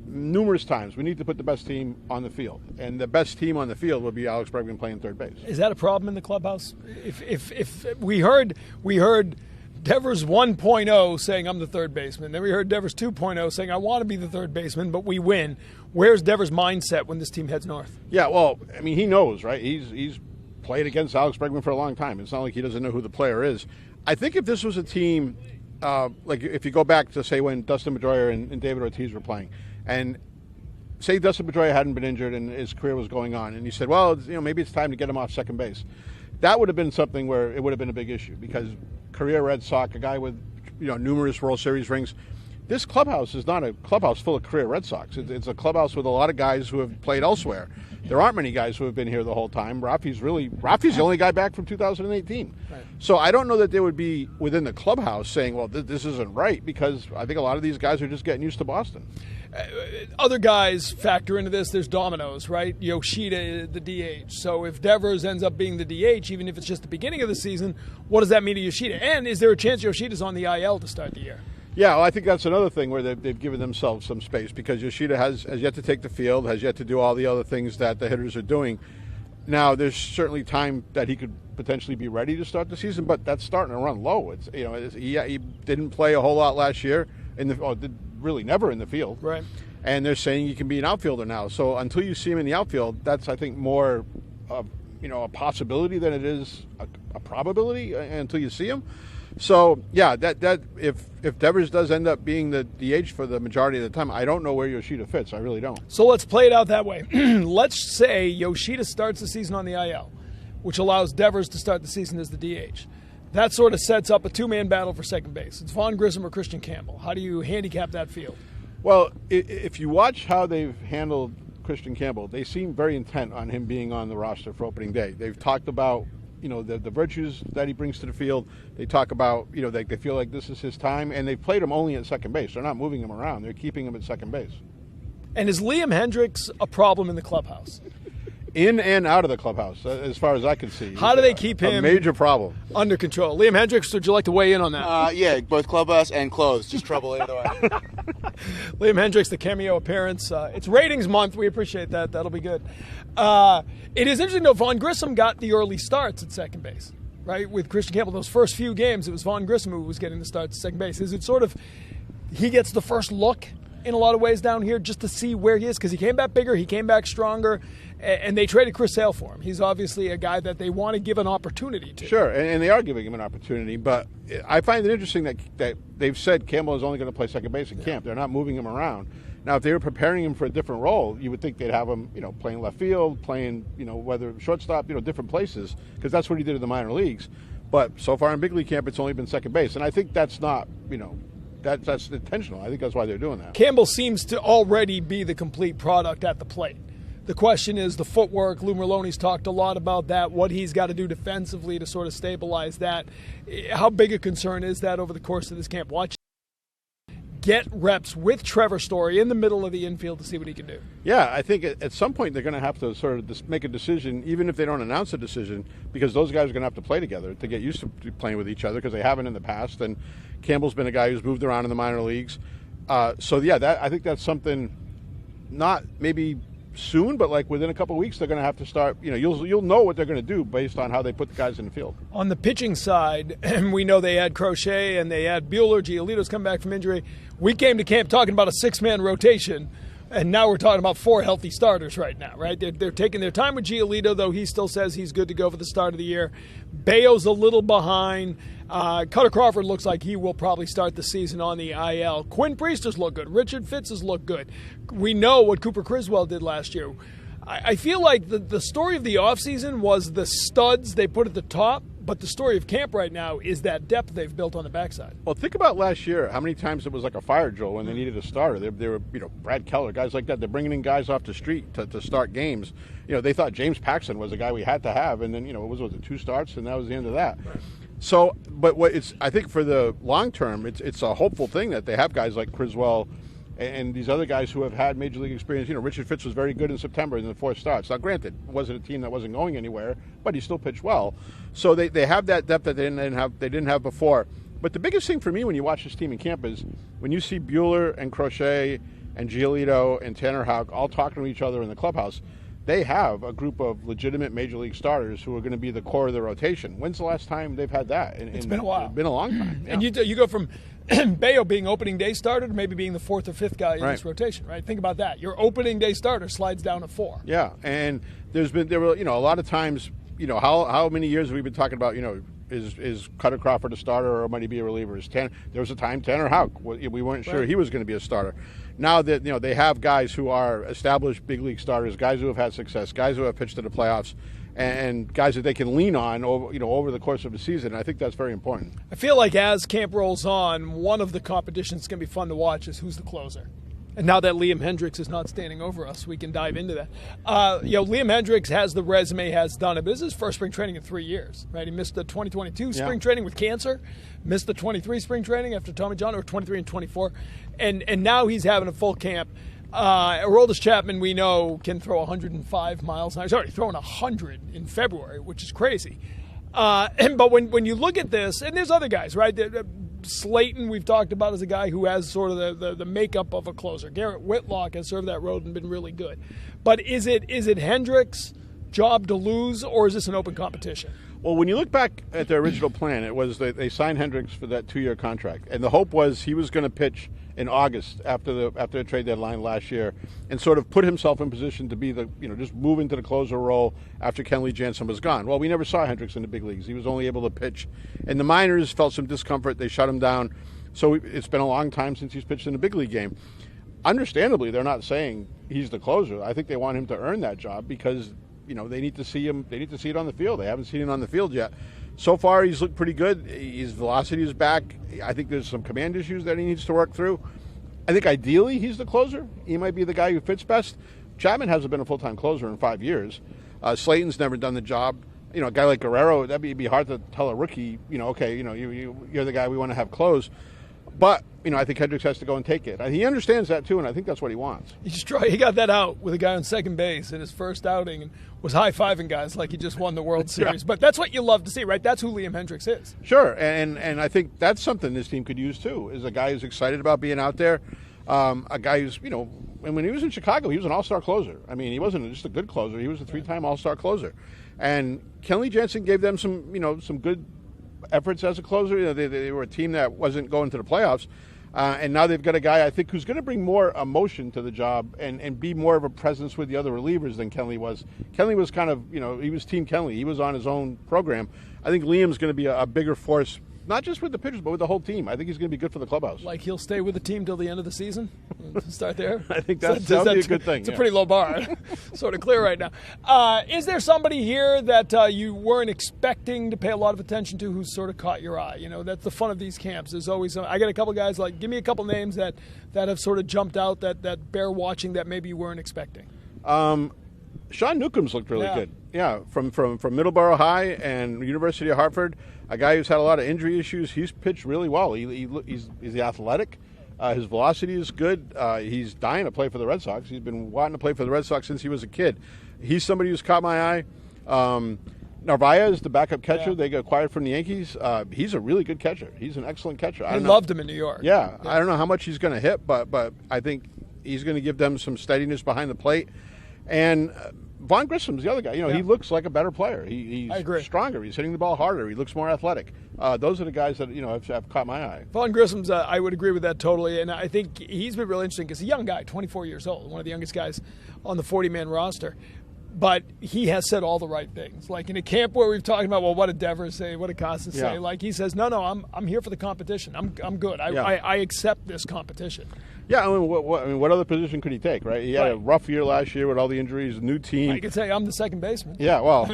E: numerous times we need to put the best team on the field, and the best team on the field will be Alex Bregman playing third base.
A: Is that a problem in the clubhouse? If we heard Devers 1.0 saying I'm the third baseman, then we heard Devers 2.0 saying I want to be the third baseman, but we win. Where's Devers' mindset when this team heads north?
E: Yeah, well, I mean, he knows, right? He's played against Alex Bregman for a long time. It's not like he doesn't know who the player is. I think if this was a team, like if you go back to, say, when Dustin Pedroia and David Ortiz were playing, and say Dustin Pedroia hadn't been injured and his career was going on, and you said, well, maybe it's time to get him off second base. That would have been something where it would have been a big issue, because career Red Sox, a guy with numerous World Series rings. This clubhouse is not a clubhouse full of career Red Sox. It's a clubhouse with a lot of guys who have played elsewhere. There aren't many guys who have been here the whole time. Rafi's the only guy back from 2018. Right. So I don't know that they would be within the clubhouse saying, well, this isn't right, because I think a lot of these guys are just getting used to Boston.
A: Other guys factor into this. There's dominoes, right? Yoshida, the DH. So if Devers ends up being the DH, even if it's just the beginning of the season, what does that mean to Yoshida? And is there a chance Yoshida's on the IL to start the year?
E: Yeah, well, I think that's another thing where they've given themselves some space, because Yoshida has yet to take the field, has yet to do all the other things that the hitters are doing. Now, there's certainly time that he could potentially be ready to start the season, but that's starting to run low. He didn't play a whole lot last year, really never in the field. Right. And they're saying he can be an outfielder now. So until you see him in the outfield, that's, I think, more a possibility than it is a probability until you see him. So, yeah, that if Devers does end up being the DH for the majority of the time, I don't know where Yoshida fits. I really don't.
A: So let's play it out that way. Let's say Yoshida starts the season on the IL, which allows Devers to start the season as the DH. That sort of sets up a two-man battle for second base. It's Vaughn Grissom or Christian Campbell. How do you handicap that field?
E: Well, if you watch how they've handled Christian Campbell, they seem very intent on him being on the roster for opening day. They've talked about the virtues that he brings to the field. They talk about, they feel like this is his time, and they've played him only at second base. They're not moving him around. They're keeping him at second base.
A: And is Liam Hendricks a problem in the clubhouse?
E: In and out of the clubhouse, as far as I can see.
A: How do they keep him
E: a major problem
A: under control? Liam Hendricks, would you like to weigh in on that?
J: Yeah, both clubhouse and clothes. Just trouble either way.
A: Liam Hendricks, the cameo appearance. It's ratings month. We appreciate that. That'll be good. It is interesting, though, Vaughn Grissom got the early starts at second base, right? With Christian Campbell, those first few games, it was Vaughn Grissom who was getting the starts at second base. Is it sort of he gets the first look in a lot of ways down here just to see where he is? Because he came back bigger, he came back stronger, and they traded Chris Sale for him. He's obviously a guy that they want to give an opportunity to.
E: Sure, and they are giving him an opportunity, but I find it interesting that they've said Campbell is only going to play second base in camp. They're not moving him around. Now, if they were preparing him for a different role, you would think they'd have him, playing left field, playing, whether shortstop, different places, because that's what he did in the minor leagues. But so far in big league camp, it's only been second base, and I think that's not, that's intentional. I think that's why they're doing that.
A: Campbell seems to already be the complete product at the plate. The question is the footwork. Lou Merloni's talked a lot about that, what he's got to do defensively to sort of stabilize that. How big a concern is that over the course of this camp? Watch get reps with Trevor Story in the middle of the infield to see what he can do.
E: Yeah, I think at some point they're going to have to sort of make a decision, even if they don't announce a decision, because those guys are going to have to play together to get used to playing with each other, because they haven't in the past. And Campbell's been a guy who's moved around in the minor leagues. I think that's something not maybe soon, but like within a couple of weeks, they're going to have to start. You'll know what they're going to do based on how they put the guys in the field.
A: On the pitching side, we know they had Crochet and they had Buehler. Giolito's come back from injury. We came to camp talking about a six-man rotation, and now we're talking about four healthy starters right now, right? They're taking their time with Giolito, though he still says he's good to go for the start of the year. Bayo's a little behind. Cutter Crawford looks like he will probably start the season on the IL. Quinn Priesters look good. Richard Fitz has looked good. We know what Cooper Criswell did last year. I feel like the story of the offseason was the studs they put at the top, but the story of camp right now is that depth they've built on the backside.
E: Well, think about last year, how many times it was like a fire drill when they needed a starter. They were, Brad Keller, guys like that. They're bringing in guys off the street to start games. They thought James Paxton was the guy we had to have, and then, was it 2 starts, and that was the end of that. Right. So, but I think for the long term, it's a hopeful thing that they have guys like Criswell and these other guys who have had major league experience. Richard Fitz was very good in September in the 4 starts. Now, granted, it wasn't a team that wasn't going anywhere, but he still pitched well. So they have that depth that they didn't have before. But the biggest thing for me when you watch this team in camp is when you see Buehler and Crochet and Giolito and Tanner Houck all talking to each other in the clubhouse. They have a group of legitimate major league starters who are going to be the core of the rotation. When's the last time they've had that?
A: It's been a while.
E: It's been a long time. Yeah.
A: And you go from Bayo being opening day starter to maybe being the 4th or 5th guy in this rotation, right? Think about that. Your opening day starter slides down to 4.
E: Yeah, and there were a lot of times, how many years have we been talking about, Is Cutter Crawford a starter or might he be a reliever? There was a time Tanner Houck, we weren't sure he was going to be a starter. Now that they have guys who are established big league starters, guys who have had success, guys who have pitched in the playoffs, and guys that they can lean on over the course of the season. I think that's very important.
A: I feel like as camp rolls on, one of the competitions that's going to be fun to watch is who's the closer. And now that Liam Hendricks is not standing over us, we can dive into that. Liam Hendricks has the resume, has done it, but this is his first spring training in 3 years, right? He missed the 2022 spring training with cancer, missed the 23 spring training after Tommy John, or 23 and 24, and now he's having a full camp. Aroldis Chapman, we know, can throw 105 miles an hour. He's already thrown 100 in February, which is crazy. But when you look at this, and there's other guys, right? Slayton, we've talked about as a guy who has sort of the makeup of a closer. Garrett Whitlock has served that road and been really good. But is it Hendricks' job to lose, or is this an open competition?
E: Well, when you look back at their original plan, it was they signed Hendricks for that 2-year contract, and the hope was he was going to pitch in August after the trade deadline last year, and sort of put himself in position to be just move into the closer role after Kenley Jansen was gone. Well, we never saw Hendricks in the big leagues. He was only able to pitch, and the minors felt some discomfort. They shut him down. So it's been a long time since he's pitched in a big league game. Understandably, they're not saying he's the closer. I think they want him to earn that job because they need to see him. They need to see it on the field. They haven't seen it on the field yet. So far, he's looked pretty good. His velocity is back. I think there's some command issues that he needs to work through. I think ideally he's the closer. He might be the guy who fits best. Chapman hasn't been a full-time closer in 5 years. Slayton's never done the job. A guy like Guerrero, that'd be hard to tell a rookie, you're the guy we want to have close. But, I think Hendricks has to go and take it. He understands that, too, and I think that's what he wants.
A: He got that out with a guy on second base in his first outing and was high-fiving guys like he just won the World Series. But that's what you love to see, right? That's who Liam Hendricks is.
E: Sure, and I think that's something this team could use, too, is a guy who's excited about being out there, a guy who's, and when he was in Chicago, he was an all-star closer. I mean, he wasn't just a good closer. He was a 3-time all-star closer. And Kenley Jansen gave them some good efforts as a closer. They were a team that wasn't going to the playoffs. And now they've got a guy, I think, who's going to bring more emotion to the job and be more of a presence with the other relievers than Kenley was. Kenley was kind of, he was Team Kenley. He was on his own program. I think Liam's going to be a bigger force, not just with the pitchers, but with the whole team. I think he's going to be good for the clubhouse.
A: Like he'll stay with the team till the end of the season? Start there?
E: I think that'll be a good thing.
A: It's a pretty low bar. Sort of clear right now. Is there somebody here that you weren't expecting to pay a lot of attention to who's sort of caught your eye? That's the fun of these camps. There's always I got a couple guys, give me a couple names that have sort of jumped out that bear watching that maybe you weren't expecting.
E: Sean Newcomb's looked really good. Yeah, from Middleborough High and University of Hartford, a guy who's had a lot of injury issues. He's pitched really well. He's athletic. His velocity is good. He's dying to play for the Red Sox. He's been wanting to play for the Red Sox since he was a kid. He's somebody who's caught my eye. Narvaez, the backup catcher they got acquired from the Yankees. He's a really good catcher. He's an excellent catcher.
A: I loved him in New York.
E: Yeah, I don't know how much he's going to hit, but I think he's going to give them some steadiness behind the plate. And Vaughn Grissom's the other guy. He looks like a better player. He's stronger. He's hitting the ball harder. He looks more athletic. Those are the guys that have caught my eye.
A: Vaughn Grissom's, I would agree with that totally, and I think he's been really interesting because he's a young guy, 24 years old, one of the youngest guys on the 40-man roster. But he has said all the right things. Like in a camp where we've talked about, well, what did Devers say? What did Costas say? Like he says, no, I'm here for the competition. I'm good. I accept this competition.
E: Yeah, what other position could he take, right? He had a rough year last year with all the injuries, new team.
A: I could say I'm the second baseman.
E: Yeah, well,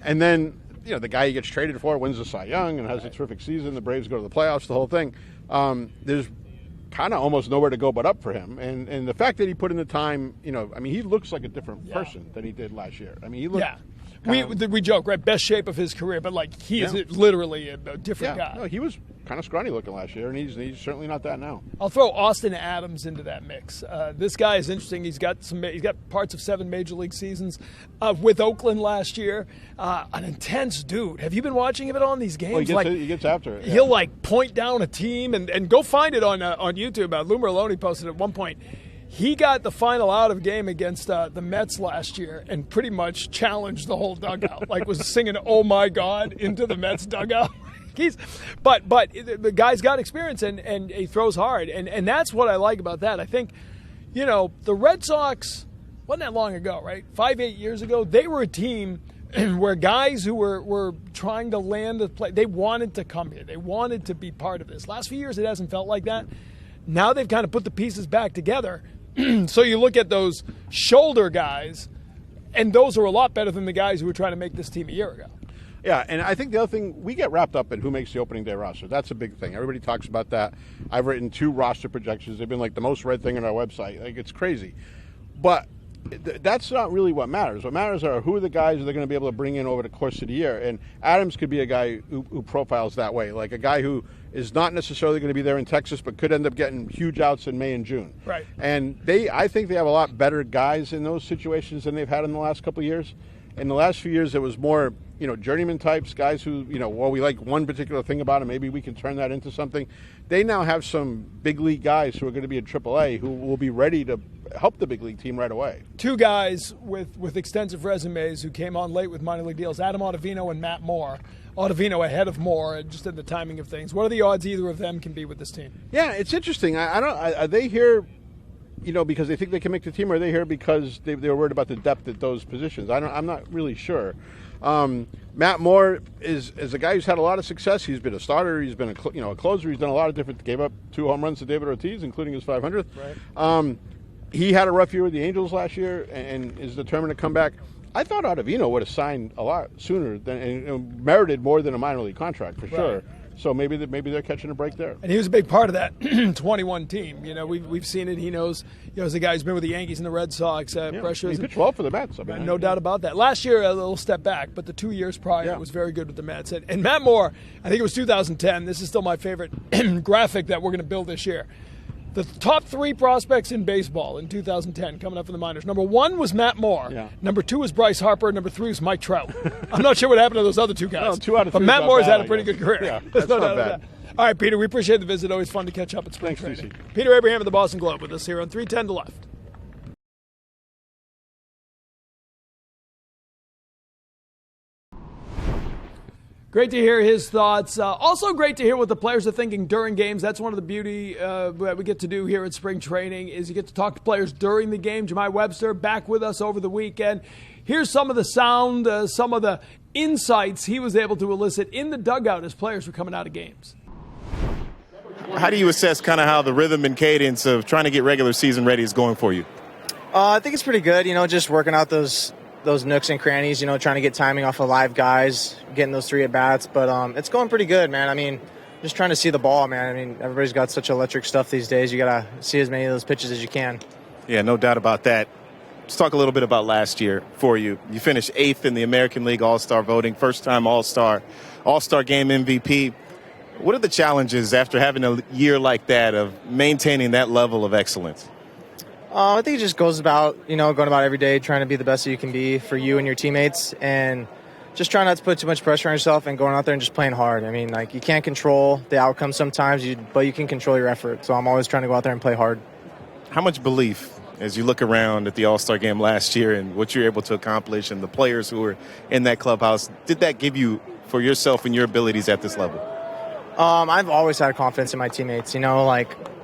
E: and then the guy he gets traded for wins the Cy Young and has a terrific season. The Braves go to the playoffs, the whole thing. There's kind of almost nowhere to go but up for him. And the fact that he put in the time, he looks like a different person than he did last year. He looked. Yeah.
A: We joke, right? Best shape of his career, but he is literally a different guy.
E: No, he was kind of scrawny looking last year, and he's certainly not that now.
A: I'll throw Austin Adams into that mix. This guy is interesting. He's got parts of 7 major league seasons with Oakland last year. An intense dude. Have you been watching him at all in these games?
E: Well, he gets after it. Yeah.
A: He'll point down a team and go find it on YouTube. Lou Merloni posted at one point. He got the final out of game against the Mets last year and pretty much challenged the whole dugout. Was singing "Oh My God" into the Mets dugout. But the guy's got experience and he throws hard. And that's what I like about that. I think, the Red Sox, wasn't that long ago, right? 5-8 years ago, they were a team where guys who were trying to land a play. They wanted to come here. They wanted to be part of this. Last few years, it hasn't felt like that. Now they've kind of put the pieces back together. So you look at those shoulder guys, and those are a lot better than the guys who were trying to make this team a year ago.
E: Yeah, and I think the other thing, we get wrapped up in who makes the opening day roster. That's a big thing. Everybody talks about that. I've written 2 roster projections. They've been like the most read thing on our website. Like, it's crazy. But that's not really what matters. What matters are who are the guys that they're going to be able to bring in over the course of the year. And Adams could be a guy who profiles that way, like a guy who is not necessarily going to be there in Texas but could end up getting huge outs in May and June.
A: Right.
E: And I think they have a lot better guys in those situations than they've had in the last couple of years. In the last few years, it was more, journeyman types, guys who, we like one particular thing about them, maybe we can turn that into something. They now have some big league guys who are going to be in AAA who will be ready to help the big league team right away.
A: 2 guys with extensive resumes who came on late with minor league deals, Adam Ottavino and Matt Moore. Ottavino ahead of Moore, just in the timing of things. What are the odds either of them can be with this team?
E: Yeah, it's interesting. Are they here because they think they can make the team, or are they here because they were worried about the depth at those positions? I'm not really sure. Matt Moore is a guy who's had a lot of success. He's been a starter. He's been a closer. He's done a lot of different. Gave up 2 home runs to David Ortiz, including his 500th.
A: Right.
E: He had a rough year with the Angels last year and is determined to come back. I thought Ottavino would have signed a lot sooner and merited more than a minor league contract for sure. So maybe they're catching a break there.
A: And he was a big part of that 21 team. We've seen it. He knows. As a guy who's been with the Yankees and the Red Sox. Pressures.
E: He pitched well for the Mets.
A: No doubt about that. Last year, a little step back, but the 2 years prior was very good with the Mets. And Matt Moore, I think it was 2010. This is still my favorite graphic that we're going to build this year. The top 3 prospects in baseball in 2010 coming up from the minors. Number 1 was Matt Moore.
E: Yeah.
A: Number 2 was Bryce Harper. Number 3 was Mike Trout. I'm not sure what happened to those other 2 guys.
E: No, 2 out of 3.
A: But Matt Moore's had a pretty good career.
E: Yeah,
A: There's
E: that's
A: no
E: not
A: doubt about
E: bad.
A: that. All right, Peter, we appreciate the visit. Always fun to catch up at spring
E: Thanks,
A: training.
E: DC.
A: Peter Abraham of the Boston Globe with us here on 310 to Left. Great to hear his thoughts. Also great to hear what the players are thinking during games. That's one of the beauty that we get to do here at spring training is you get to talk to players during the game. Jemai Webster back with us over the weekend. Here's some of the sound, some of the insights he was able to elicit in the dugout as players were coming out of games.
G: How do you assess kind of how the rhythm and cadence of trying to get regular season ready is going for you?
K: I think it's pretty good, just working out those nooks and crannies, trying to get timing off of live guys, getting those 3 at-bats. But it's going pretty good, man. I mean, just trying to see the ball, man. I mean, everybody's got such electric stuff these days. You got to see as many of those pitches as you can.
G: Yeah, no doubt about that. Let's talk a little bit about last year for you. You finished 8th in the American League All-Star voting, first-time All-Star Game MVP. What are the challenges after having a year like that of maintaining that level of excellence?
K: I think it just goes about, going about every day, trying to be the best that you can be for you and your teammates, and just trying not to put too much pressure on yourself and going out there and just playing hard. I mean, you can't control the outcome sometimes, but you can control your effort. So I'm always trying to go out there and play hard.
G: How much belief, as you look around at the All-Star game last year and what you're able to accomplish and the players who were in that clubhouse, did that give you for yourself and your abilities at this level?
K: I've always had confidence in my teammates,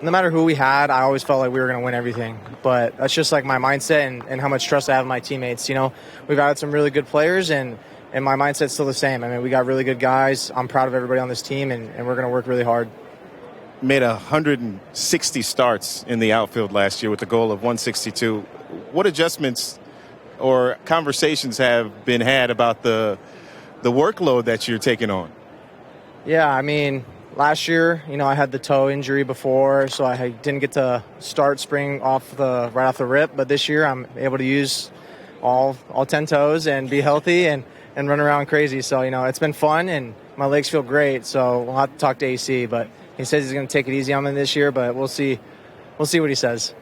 K: no matter who we had, I always felt like we were going to win everything. But that's just my mindset and how much trust I have in my teammates. We've added some really good players, and my mindset's still the same. I mean, we got really good guys. I'm proud of everybody on this team, and we're going to work really hard.
G: Made 160 starts in the outfield last year with the goal of 162. What adjustments or conversations have been had about the workload that you're taking on?
K: Yeah, I mean, last year, I had the toe injury before, so I didn't get to start spring right off the rip. But this year, I'm able to use all 10 toes and be healthy and run around crazy. So, it's been fun, and my legs feel great. So we'll have to talk to AC, but he says he's going to take it easy on me this year, but we'll see. We'll see what he says.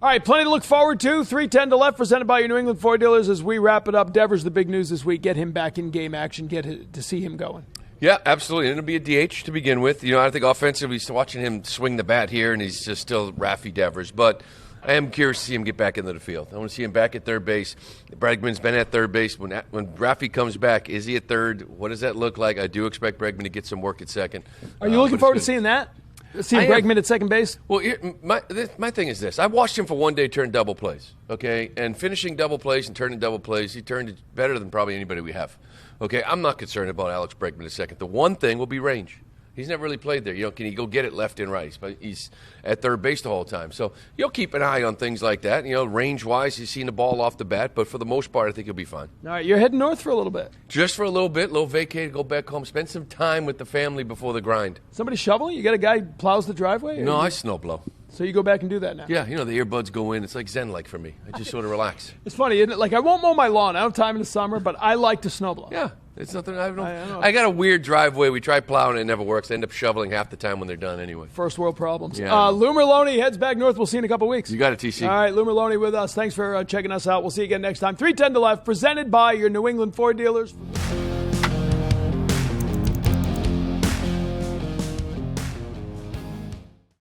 A: All right, plenty to look forward to. 310 to Left, presented by your New England Ford dealers as we wrap it up. Devers, the big news this week. Get him back in game action. Get to see him going.
B: Yeah, absolutely. And it'll be a DH to begin with. I think offensively, watching him swing the bat here, and he's just still Rafi Devers. But I am curious to see him get back into the field. I want to see him back at third base. Bregman's been at third base. When Rafi comes back, is he at third? What does that look like? I do expect Bregman to get some work at second.
A: Are you looking forward to seeing that? See Bregman at second base?
B: Well, my thing is this. I watched him for one day turn double plays, okay? And finishing double plays and turning double plays, he turned it better than probably anybody we have. Okay, I'm not concerned about Alex Bregman at second. The one thing will be range. He's never really played there. Can he go get it left and right? But he's at third base the whole time. So you'll keep an eye on things like that. Range-wise, he's seen the ball off the bat. But for the most part, I think he'll be fine.
A: All right, you're heading north for a little bit.
B: Just for a little bit, little vacay, go back home, spend some time with the family before the grind.
A: Somebody shoveling? You got a guy who plows the driveway?
B: No, I snowblow.
A: So you go back and do that now?
B: Yeah, the earbuds go in. It's like Zen-like for me. I just sort of relax.
A: It's funny, isn't it? Like, I won't mow my lawn. I don't have time in the summer, but I like to snowblow.
B: Yeah. It's nothing. I got a weird driveway. We try plowing, it never works. They end up shoveling half the time when they're done anyway.
A: First world problems.
B: Yeah,
A: Lou Merloni heads back north. We'll see you in a couple weeks.
B: You got it, TC.
A: All right, Lou Merloni with us. Thanks for checking us out. We'll see you again next time. 3:10 to left, presented by your New England Ford dealers.